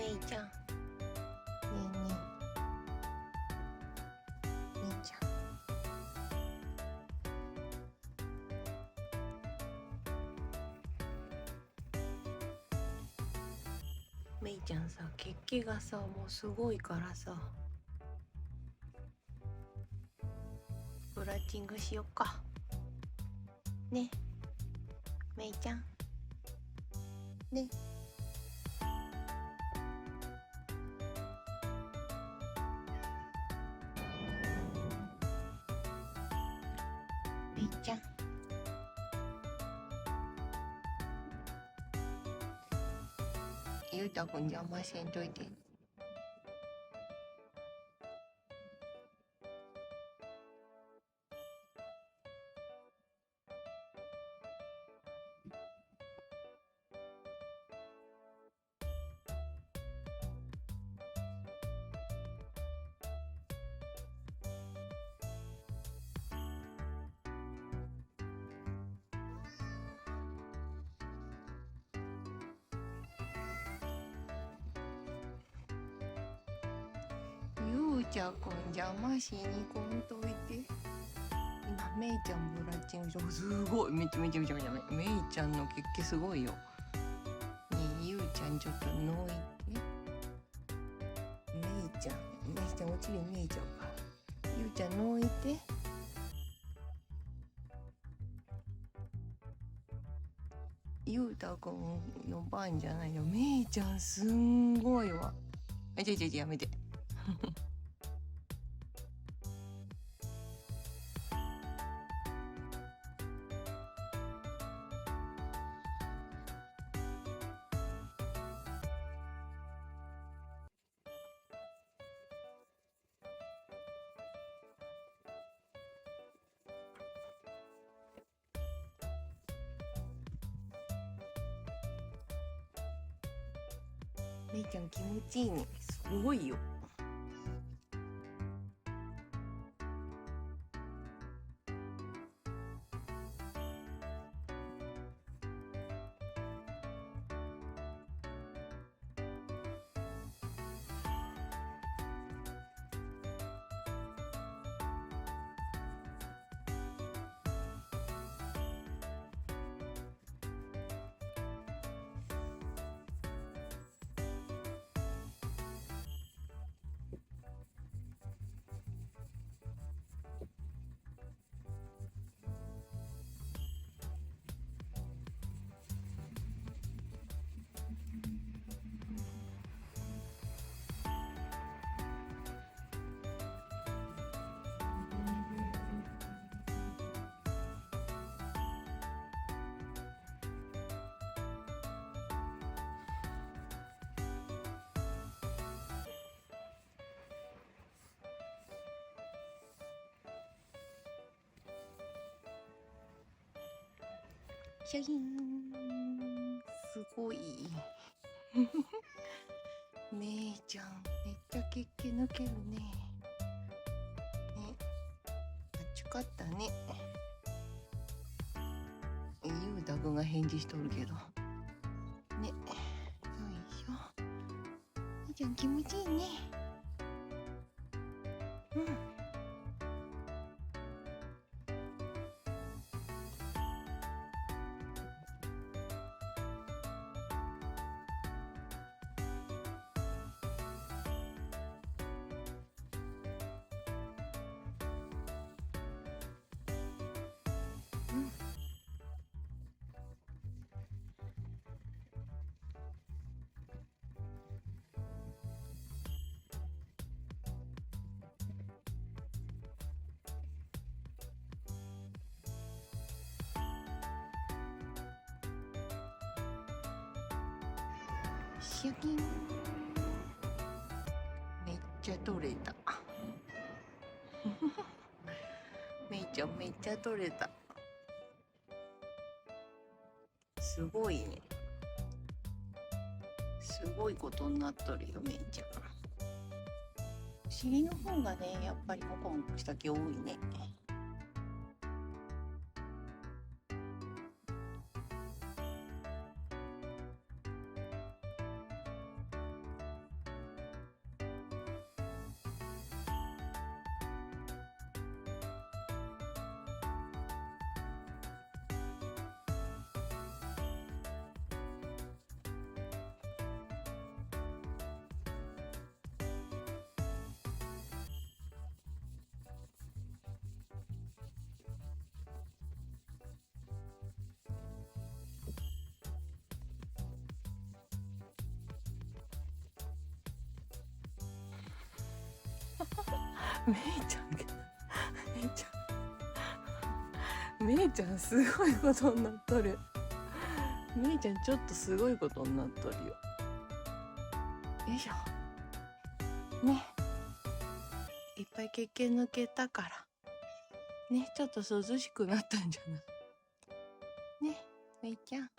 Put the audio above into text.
めいちゃん。ねえねえ。めいちゃん。めいちゃんさ、血気がさ、もうすごいからさ。ブラッチングしよっか。ね。めいちゃん。ね。めいちゃん。ゆうたくん邪魔せんといて。ゆうちゃくん邪魔しにこんといて。今めいちゃんブラッチングしてすごいめちゃめちゃめちゃめちゃめいちゃんの血気すごいよ。ねえゆうちゃんちょっとのいて。めいちゃんおちり見えちゃうから。ゆうちゃんのいて。ゆうたくんの番じゃないよ。めいちゃんすんごいわ。やめて。めいちゃん気持ちいいね。すごいよ。シャギンすごい。めいちゃんめっちゃ血気抜けるね。ね、あっちかったね。ゆうたくんが返事しとるけど。ね、よいしょ。めいちゃん気持ちいいね。うん。シャキン。めっちゃ取れた。めいちゃんめっちゃ取れた。すごいね。すごいことになっとるよ、めいちゃん。お尻の方がね、やっぱりモコモコした毛多いね。めいちゃんめいちゃんすごいことになっとる。めいちゃんちょっとすごいことになっとるよ。よいしょね。いっぱい毛抜けたからね、ちょっと涼しくなったんじゃないね、めいちゃん。